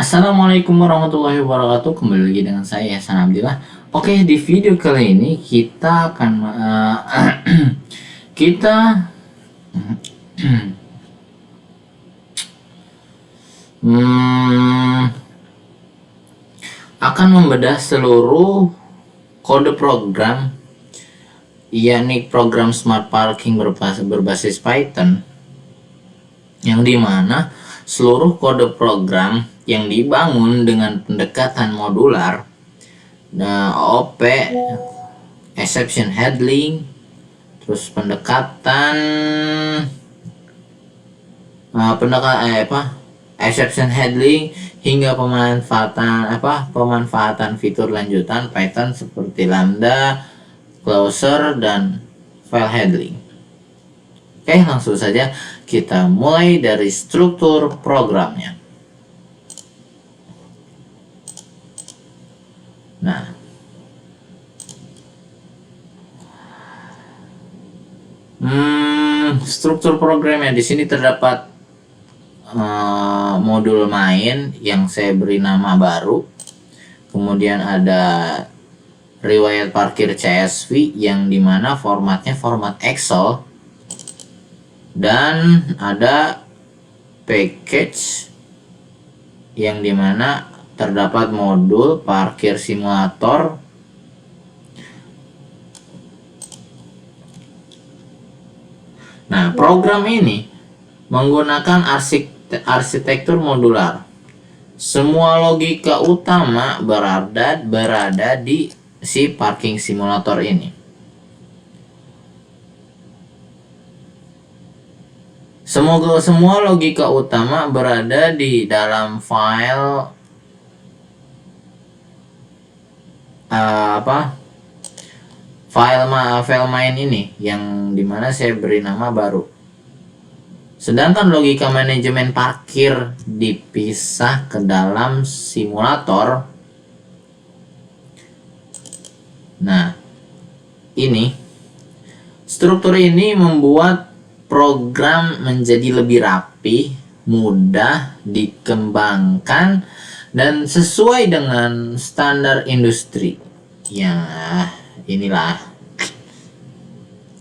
Assalamualaikum warahmatullahi wabarakatuh. Kembali lagi dengan saya Ihsan Abdillah. Oke, di video kali ini kita akan kita hmm, akan membedah seluruh kode program, yakni program smart parking berbasis Python, yang dimana seluruh kode program yang dibangun dengan pendekatan modular, OP, exception handling, terus pendekatan exception handling hingga pemanfaatan fitur lanjutan Python seperti lambda, closure, dan file handling. Oke, langsung saja kita mulai dari struktur programnya. Nah, struktur programnya di sini terdapat modul main yang saya beri nama baru. Kemudian ada riwayat parkir CSV yang dimana formatnya format Excel. Dan ada package yang dimana terdapat modul parkir simulator, nah program ini menggunakan arsitektur modular. Semua logika utama berada di si parking simulator ini. Semua logika utama berada di dalam file file main ini yang dimana saya beri nama baru. Sedangkan logika manajemen parkir dipisah ke dalam simulator. Nah, ini struktur ini membuat program menjadi lebih rapi, mudah dikembangkan, dan sesuai dengan standar industri. Ya, inilah.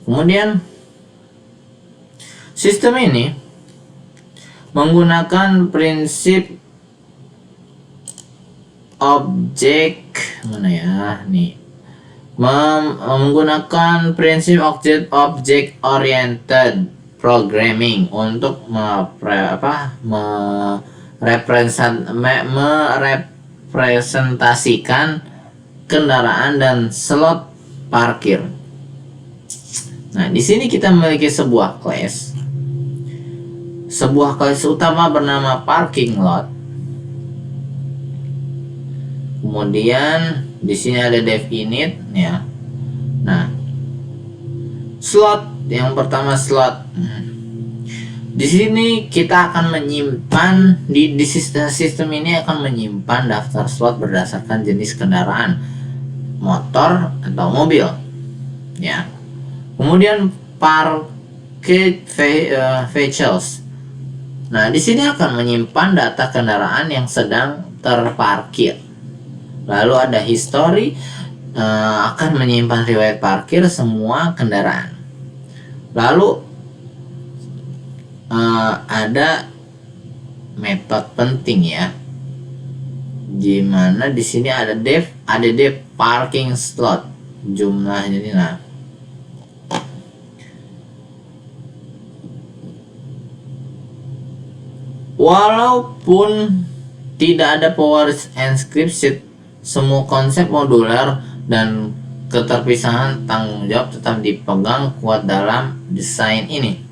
Kemudian sistem ini menggunakan prinsip objek menggunakan prinsip object oriented programming untuk merepresentasikan kendaraan dan slot parkir. Nah, di sini kita memiliki sebuah class utama bernama parking lot. Kemudian di sini ada dev init ya. Nah, slot yang pertama slot. Di sini kita akan menyimpan di sistem ini akan menyimpan daftar slot berdasarkan jenis kendaraan, motor atau mobil. Ya. Kemudian parked vehicles. Nah, di sini akan menyimpan data kendaraan yang sedang terparkir. Lalu ada history, akan menyimpan riwayat parkir semua kendaraan. Lalu ada metode penting ya, dimana di sini ada dev parking slot jumlahnya ini. Nah, walaupun tidak ada power and script sheet, semua konsep modular dan keterpisahan tanggung jawab tetap dipegang kuat dalam desain ini.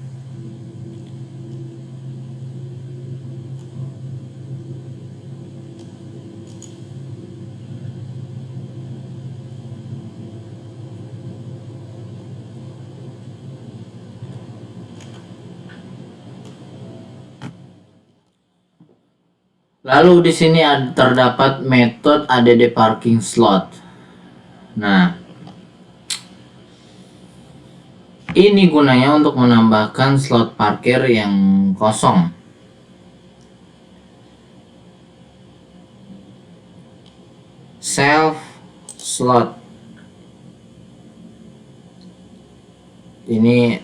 Lalu di sini terdapat metode add parking slot. Nah, ini gunanya untuk menambahkan slot parkir yang kosong. self slot ini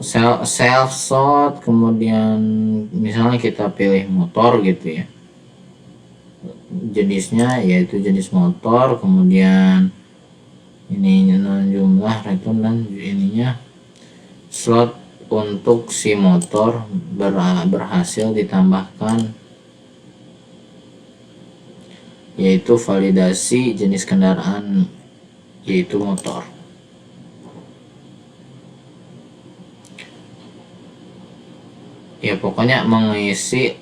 self slot, kemudian misalnya kita pilih motor gitu ya, jenisnya yaitu jenis motor, kemudian ini jumlah return dan ininya slot untuk si motor berhasil ditambahkan, yaitu validasi jenis kendaraan yaitu motor. Ya pokoknya mengisi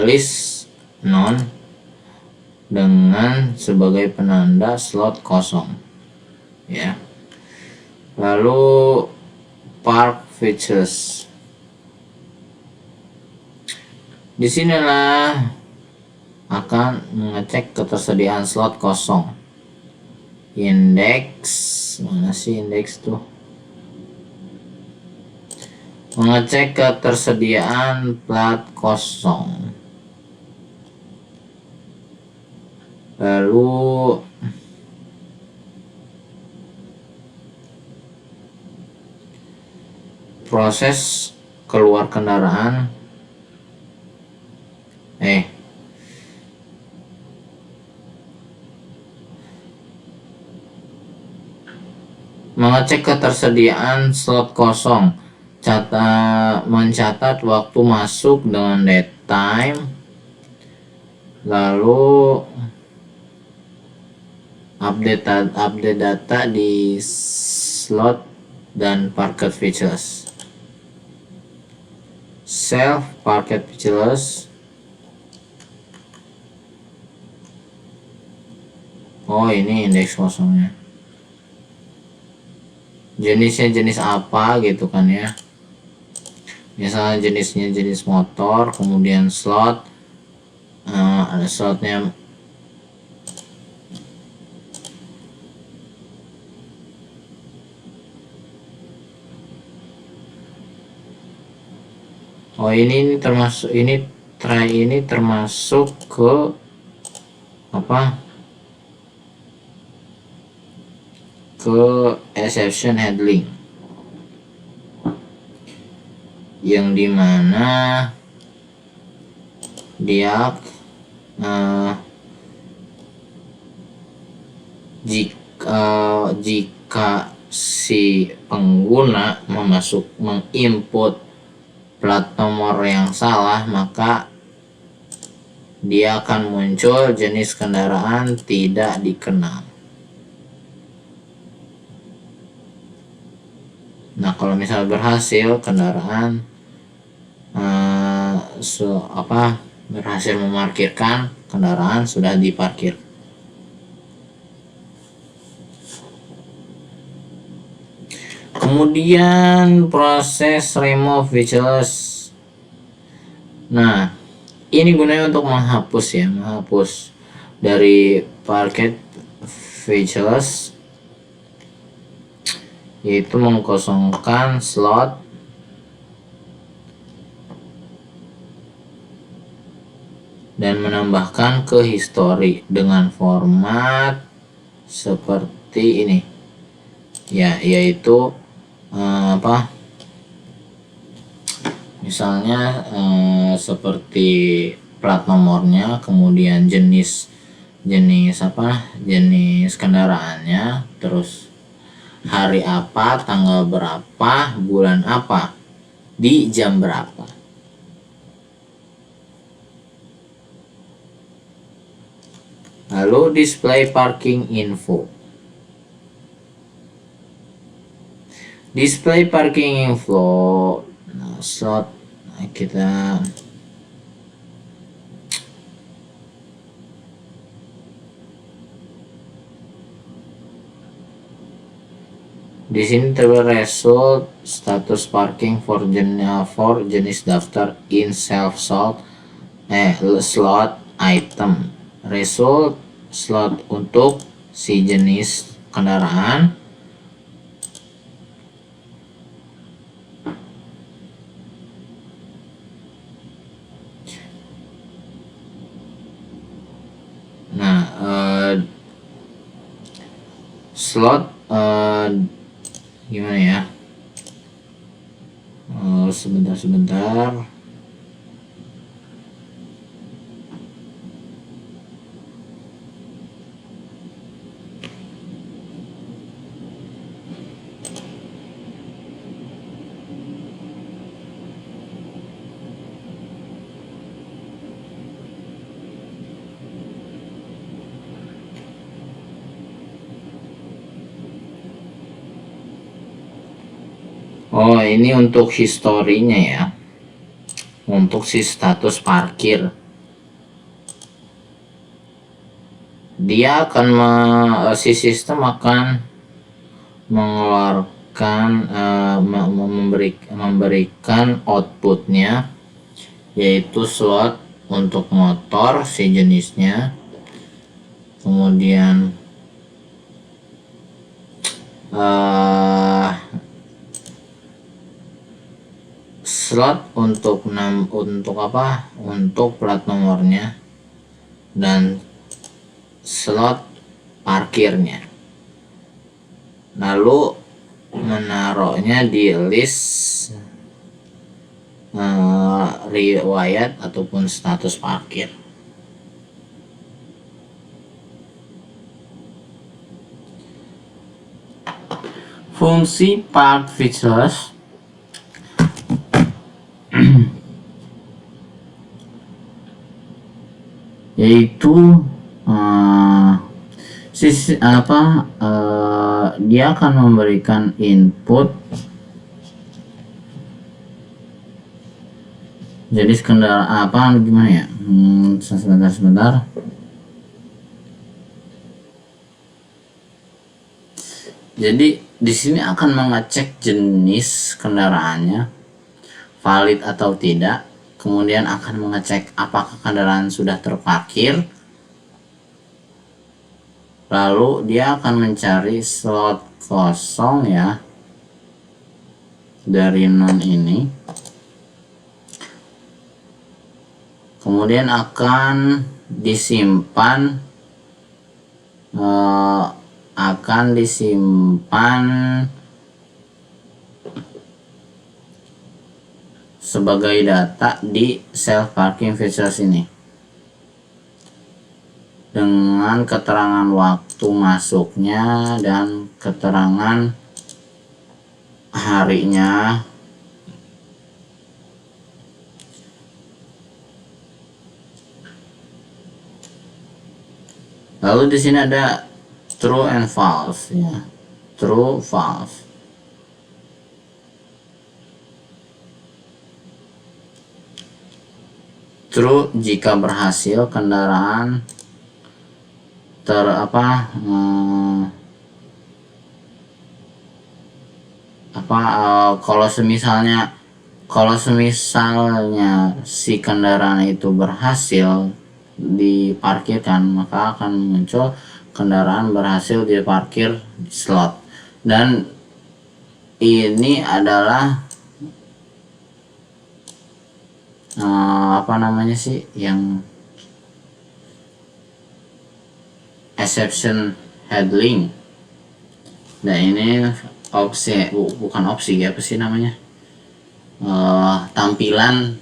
list non dengan sebagai penanda slot kosong ya. Lalu park features, disinilah akan mengecek ketersediaan slot kosong. Indeks, mana sih indeks tuh, mengecek ketersediaan plat kosong. Lalu proses keluar kendaraan, mengecek ketersediaan slot kosong, mencatat waktu masuk dengan date time, lalu update data di slot dan parked features. Self parked features, oh ini indeks kosongnya, jenisnya jenis apa gitu kan ya, misalnya jenisnya jenis motor, kemudian slot, ada slotnya oh ini termasuk ini termasuk ke apa, ke exception handling, yang dimana dia jika si pengguna menginput plat nomor yang salah, maka dia akan muncul jenis kendaraan tidak dikenal. Nah kalau misal berhasil kendaraan berhasil memarkirkan kendaraan sudah diparkir. Kemudian proses remove features. Nah ini gunanya untuk menghapus dari parked features, yaitu mengkosongkan slot dan menambahkan ke history dengan format seperti ini ya, yaitu misalnya seperti plat nomornya, kemudian jenis kendaraannya, terus hari apa, tanggal berapa, bulan apa, di jam berapa. Lalu display parking info. Display parking info, slot kita di sini terdapat result status parking for jenis daftar in self slot item, result slot untuk si jenis kendaraan, slot gimana ya, sebentar. Oh, ini untuk historinya ya, untuk si status parkir. Dia akan si sistem akan mengeluarkan memberikan outputnya, yaitu slot untuk motor si jenisnya, kemudian slot untuk plat nomornya, dan slot parkirnya. Lalu menaruhnya di list riwayat ataupun status parkir. Fungsi park features yaitu dia akan memberikan input jenis kendaraan gimana ya, sebentar. Jadi di sini akan mengecek jenis kendaraannya valid atau tidak, kemudian akan mengecek apakah kendaraan sudah terparkir, lalu dia akan mencari slot kosong ya dari non ini, kemudian akan disimpan sebagai data di self parking features ini dengan keterangan waktu masuknya dan keterangan harinya. Lalu di sini ada true and false ya, true false. True jika berhasil kendaraan kalau semisalnya si kendaraan itu berhasil diparkirkan, maka akan muncul kendaraan berhasil diparkir di slot. Dan ini adalah yang exception handling. Nah ini tampilan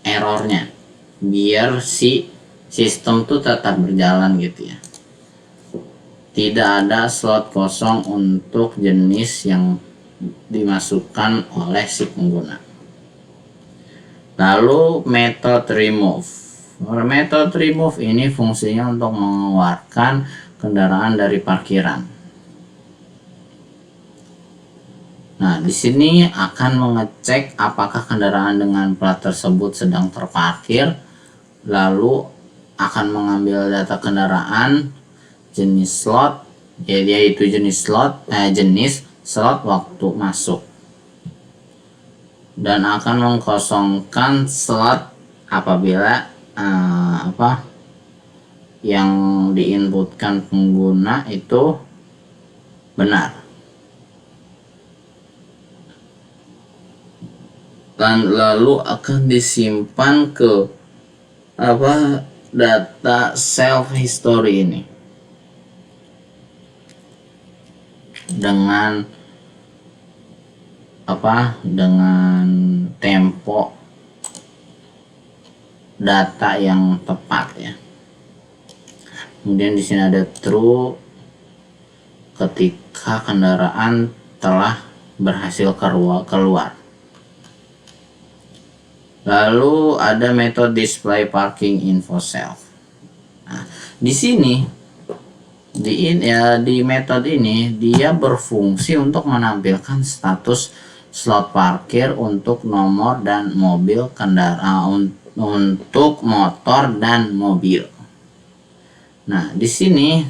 errornya biar si sistem tuh tetap berjalan gitu ya, tidak ada slot kosong untuk jenis yang dimasukkan oleh si pengguna. Lalu method remove ini fungsinya untuk mengeluarkan kendaraan dari parkiran. Nah, di sini akan mengecek apakah kendaraan dengan plat tersebut sedang terparkir, lalu akan mengambil data kendaraan, jenis slot, yaitu jenis slot waktu masuk, dan akan mengkosongkan slot apabila yang diinputkan pengguna itu benar. Dan lalu akan disimpan ke data self history ini. dengan dengan tempo data yang tepat ya. Kemudian di sini ada true ketika kendaraan telah berhasil keluar. Lalu ada metode display parking info self. Nah, di sini di metode ini dia berfungsi untuk menampilkan status slot parkir untuk nomor dan mobil kendaraan untuk motor dan mobil. Nah, di sini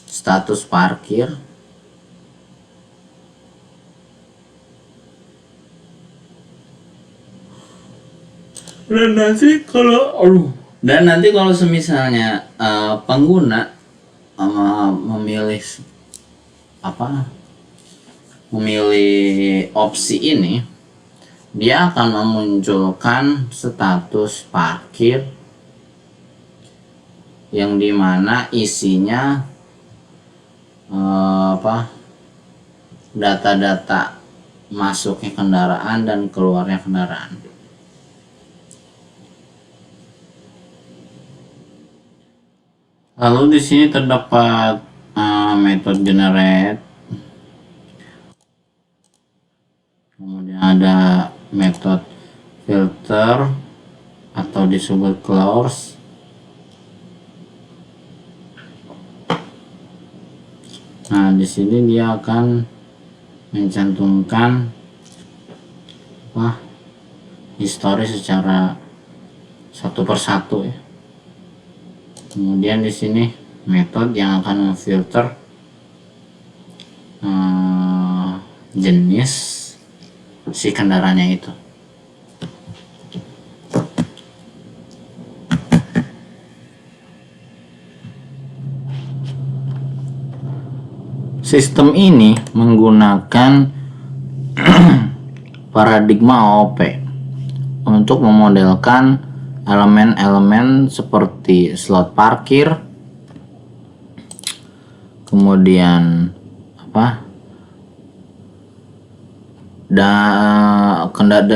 status parkir dan nanti kalau semisalnya pengguna memilih opsi ini, dia akan memunculkan status parkir yang dimana isinya data-data masuknya kendaraan dan keluarnya kendaraan. Lalu di sini terdapat metode generate, kemudian ada metode filter atau disebut close. Nah, di sini dia akan mencantumkan histori secara satu persatu ya. Kemudian di sini metode yang akan memfilter jenis si kendaraannya itu. Sistem ini menggunakan paradigma OOP untuk memodelkan elemen-elemen seperti slot parkir, kemudian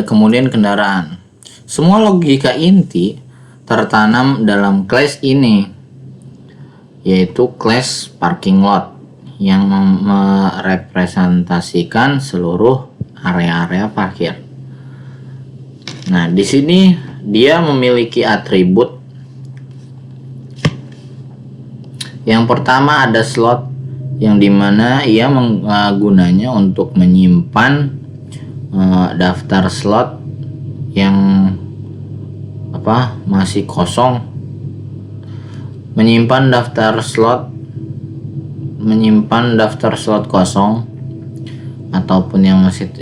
kemudian kendaraan. Semua logika inti tertanam dalam kelas ini, yaitu kelas parking lot yang merepresentasikan seluruh area-area parkir. Nah, di sini dia memiliki atribut. Yang pertama ada slot, yang dimana ia menggunanya untuk menyimpan daftar slot yang masih kosong, menyimpan daftar slot kosong ataupun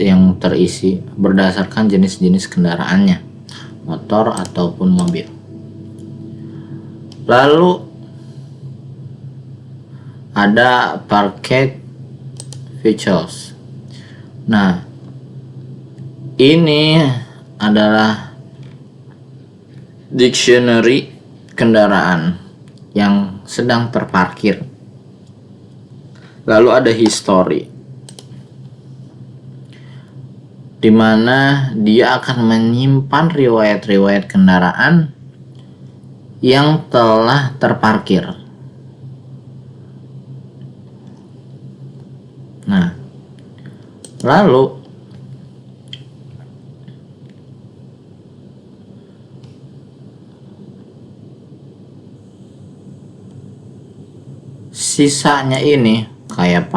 yang terisi berdasarkan jenis-jenis kendaraannya, motor ataupun mobil. Lalu ada parked features. Nah, ini adalah dictionary kendaraan yang sedang terparkir. Lalu ada history, di mana dia akan menyimpan riwayat-riwayat kendaraan yang telah terparkir. Nah, lalu sisanya ini kayak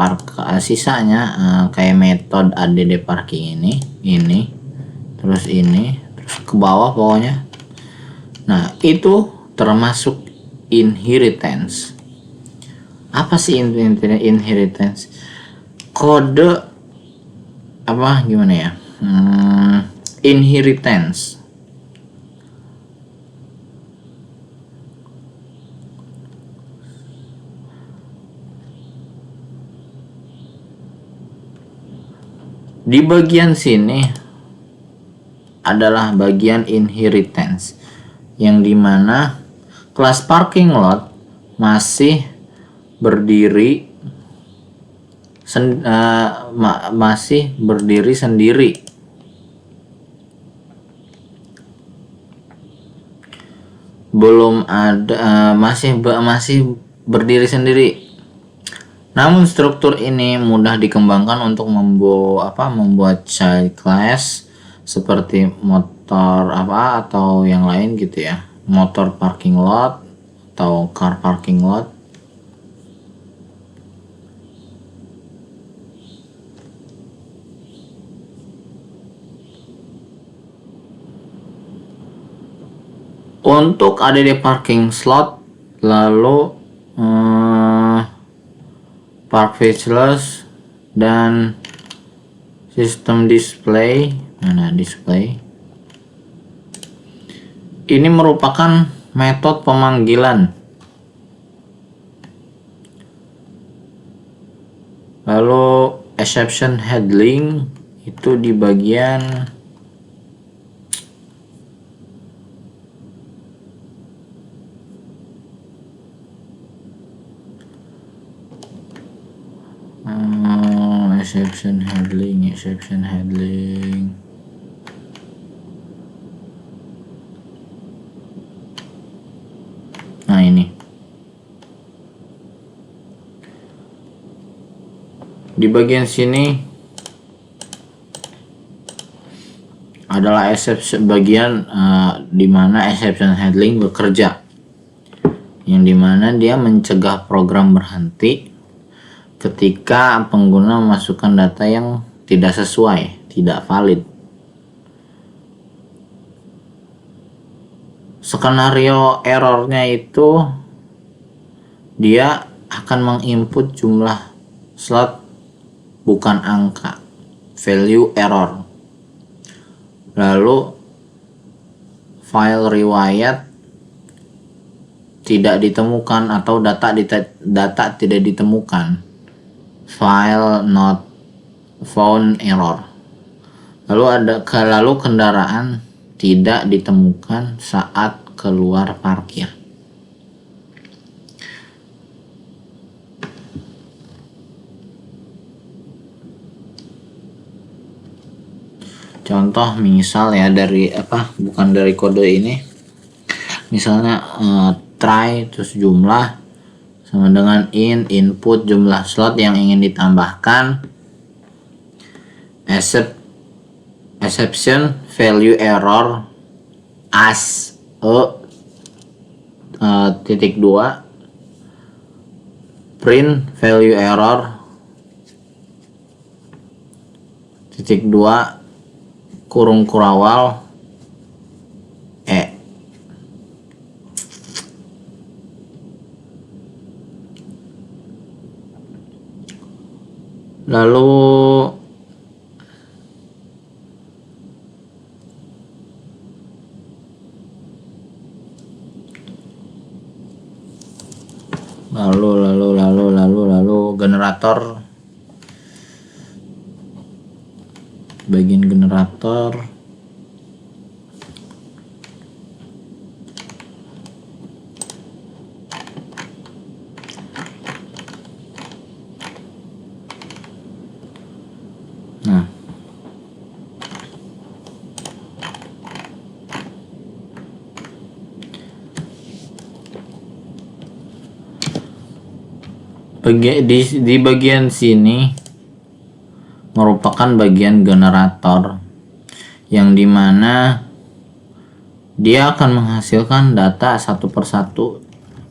kayak metode ADD parking ini terus ke bawah pokoknya. Nah, itu termasuk inheritance. Apa sih inheritance? Kode gimana ya? Inheritance di bagian sini adalah bagian inheritance, yang dimana kelas parking lot masih berdiri masih berdiri sendiri. Belum ada masih berdiri sendiri. Namun struktur ini mudah dikembangkan untuk membuat child class seperti motor atau yang lain gitu ya. Motor parking lot atau car parking lot. Untuk ADD parking slot, lalu park features dan sistem display. Display ini merupakan metode pemanggilan. Lalu exception handling itu di bagian exception handling. Nah, ini di bagian sini adalah bagian di mana exception handling bekerja, yang dimana dia mencegah program berhenti ketika pengguna memasukkan data yang tidak sesuai, tidak valid. Skenario errornya itu dia akan menginput jumlah slot bukan angka, value error. Lalu file riwayat tidak ditemukan atau data tidak ditemukan, file not found error. Lalu kendaraan tidak ditemukan saat keluar parkir. Contoh misal ya bukan dari kode ini. Misalnya try terus jumlah sama dengan input jumlah slot yang ingin ditambahkan, exception value error as titik 2, print value error titik 2 kurung kurawal lalu generator, bagian generator di bagian sini merupakan bagian generator, yang dimana dia akan menghasilkan data satu persatu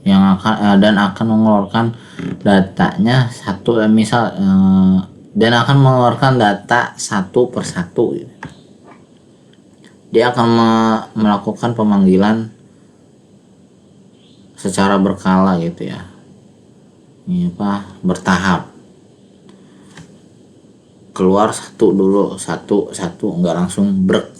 yang akan mengeluarkan datanya dan akan mengeluarkan data satu persatu. Dia akan melakukan pemanggilan secara berkala gitu ya. Bertahap. Keluar satu dulu, satu enggak langsung brek.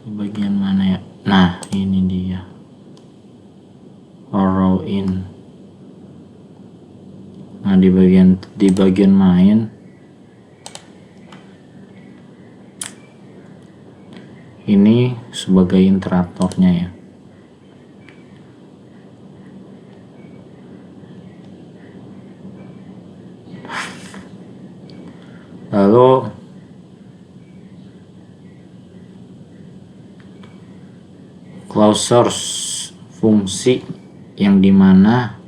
Bagian mana ya? Nah, ini dia. Row in. Nah, di bagian main ini sebagai interaktornya ya. Lalu closures, fungsi yang dimana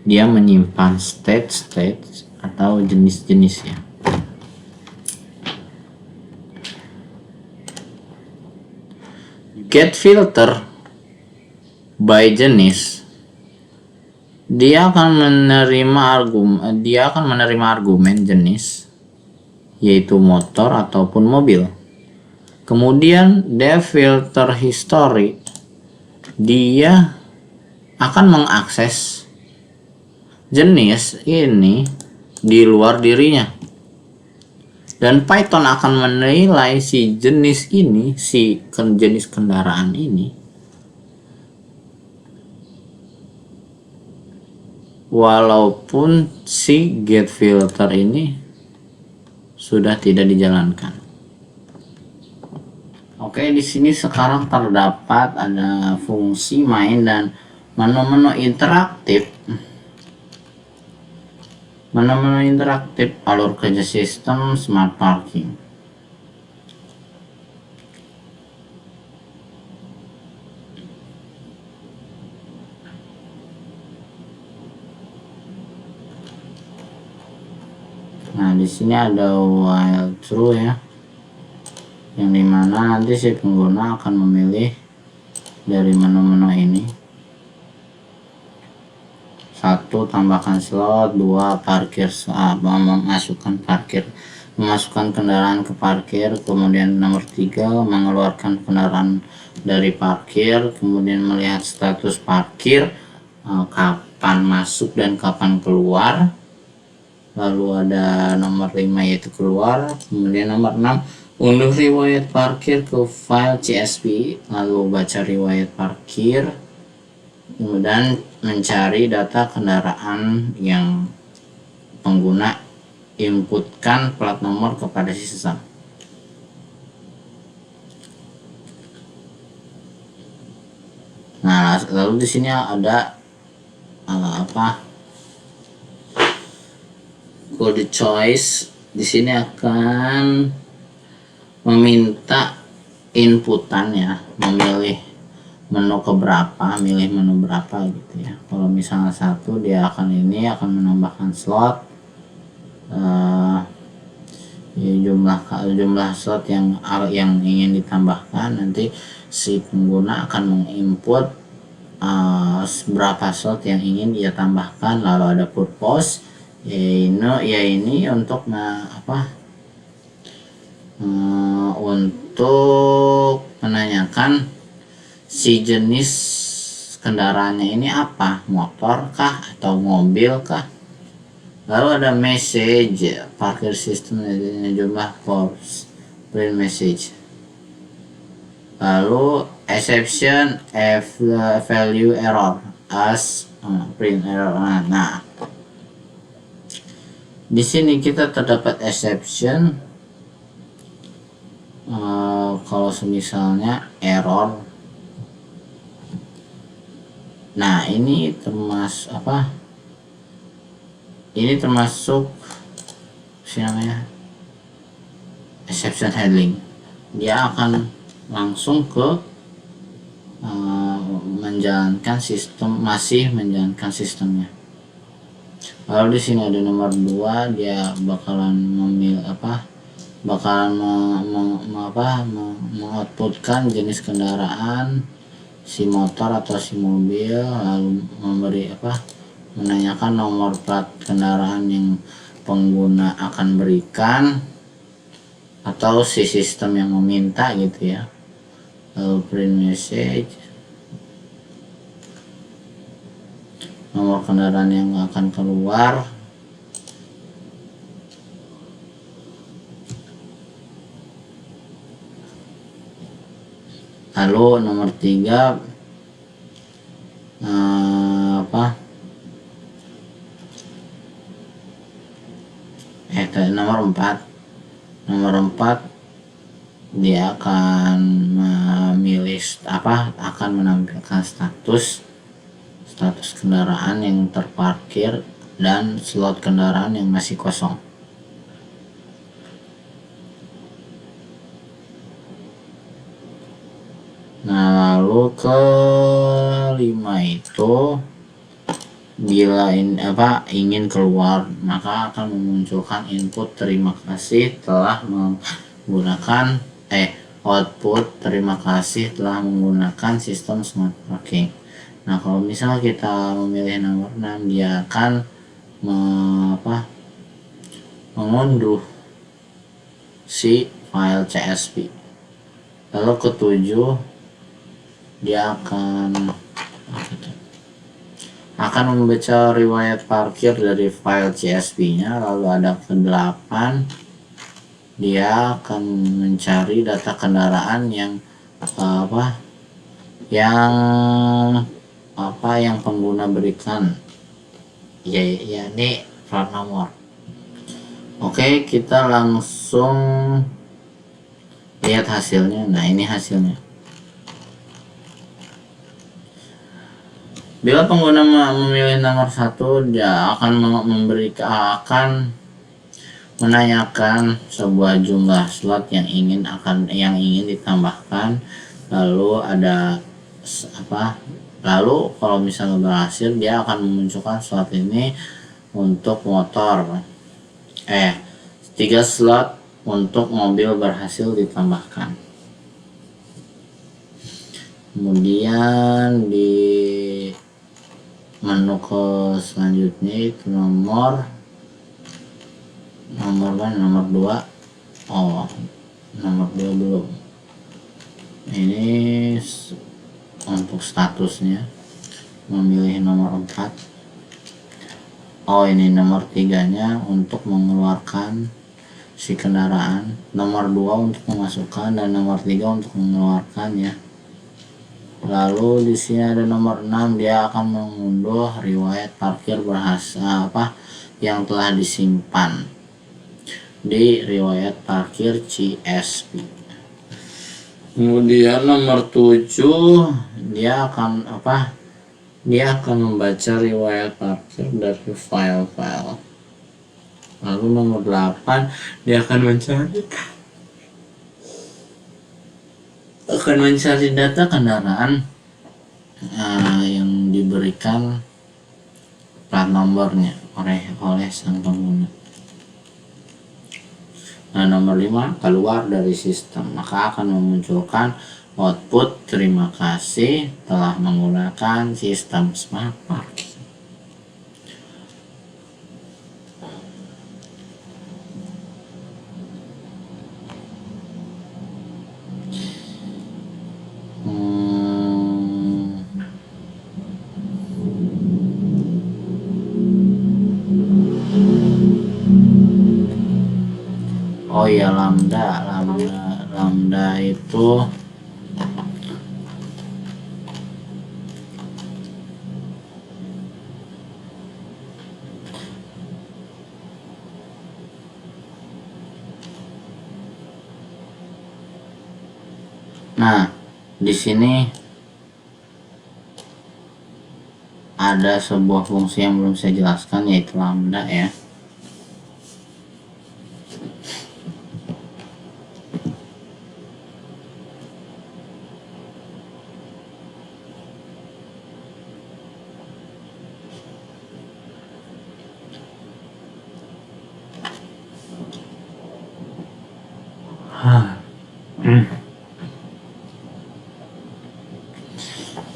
dia menyimpan state atau jenis-jenisnya. Get filter by jenis, dia akan menerima argumen jenis, yaitu motor ataupun mobil. Kemudian depth filter history, dia akan mengakses jenis ini di luar dirinya, dan Python akan menilai si jenis ini, si jenis kendaraan ini, walaupun si get filter ini sudah tidak dijalankan. Oke, di sini sekarang terdapat ada fungsi main dan menu-menu interaktif. Menu-menu interaktif alur kerja sistem smart parking. Nah, di sini ada while true ya, yang dimana nanti si pengguna akan memilih dari menu-menu ini. 1. Tambahkan slot. 2. Parkir, memasukkan kendaraan ke parkir. Kemudian nomor 3, mengeluarkan kendaraan dari parkir. Kemudian melihat status parkir, kapan masuk dan kapan keluar. Lalu ada nomor 5 yaitu keluar. Kemudian nomor 6, unduh riwayat parkir ke file CSV, lalu baca riwayat parkir, kemudian mencari data kendaraan yang pengguna inputkan plat nomor kepada sistem. Nah, lalu di sini ada code choice. Di sini akan meminta inputan ya, memilih menu keberapa, milih menu berapa gitu ya. Kalau misalnya 1, dia akan menambahkan slot, jumlah slot yang ingin ditambahkan. Nanti si pengguna akan menginput berapa slot yang ingin dia tambahkan. Lalu ada purpose, ini untuk untuk menanyakan si jenis kendaraannya ini apa, motor kah atau mobil kah. Lalu ada message, parkir sistem jumlah force, print message. Lalu exception, value error as print error. Nah, di sini kita terdapat exception kalau misalnya error. Nah, ini termasuk ini termasuk exception handling. Dia akan langsung ke menjalankan menjalankan sistemnya. Lalu di sini ada nomor 2, dia bakalan mengoutputkan jenis kendaraan, si motor atau si mobil, lalu menanyakan nomor plat kendaraan yang pengguna akan berikan atau si sistem yang meminta gitu ya. Lalu print message, nomor kendaraan yang akan keluar. Lalu nomor 3 nomor 4 dia akan memilih akan menampilkan status kendaraan yang terparkir dan slot kendaraan yang masih kosong. Nah, lalu kelima itu bila ingin keluar, maka akan memunculkan input terima kasih telah menggunakan output terima kasih telah menggunakan sistem smart parking. Nah, kalau misalnya kita memilih nomor 6, dia akan mengunduh si file CSV. Lalu ketujuh, dia akan membaca riwayat parkir dari file CSV-nya. Lalu ada ke-8, dia akan mencari data kendaraan yang yang pengguna berikan, yakni plat nomor. Oke, kita langsung lihat hasilnya. Nah, ini hasilnya. Bila pengguna memilih nomor 1, dia akan menanyakan sebuah jumlah slot yang ingin ditambahkan. Lalu kalau misalnya berhasil, dia akan memunculkan slot ini untuk motor. 3 slot untuk mobil berhasil ditambahkan. Kemudian di menu ke selanjutnya itu nomor 2. Nomor 2 belum. Ini untuk statusnya memilih nomor 4. Ini nomor 3-nya untuk mengeluarkan si kendaraan, nomor 2 untuk memasukkan, dan nomor 3 untuk mengeluarkannya. Lalu di sini ada nomor 6, dia akan mengunduh riwayat parkir yang telah disimpan di riwayat parkir CSV. Kemudian nomor 7, dia akan membaca riwayat parkir dari file-file. Lalu nomor 8, dia akan mencari data kendaraan yang diberikan plat nomornya oleh sang pengguna. Nah, nomor 5, keluar dari sistem, maka akan memunculkan output terima kasih telah menggunakan sistem smart parking. Lambda itu di sini ada sebuah fungsi yang belum saya jelaskan, yaitu lambda ya.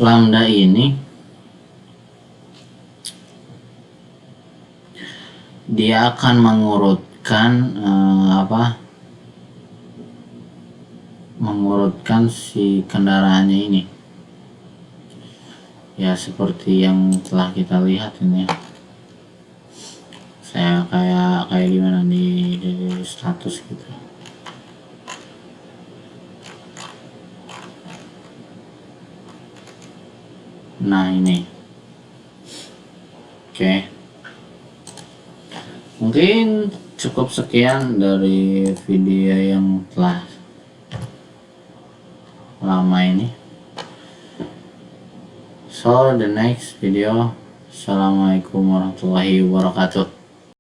Lambda ini dia akan mengurutkan si kendaraannya ini ya, seperti yang telah kita lihat ini. Saya kayak gimana di status gitu. Nah, ini oke. Mungkin cukup sekian dari video yang telah lama ini. So the next video, assalamualaikum warahmatullahi wabarakatuh.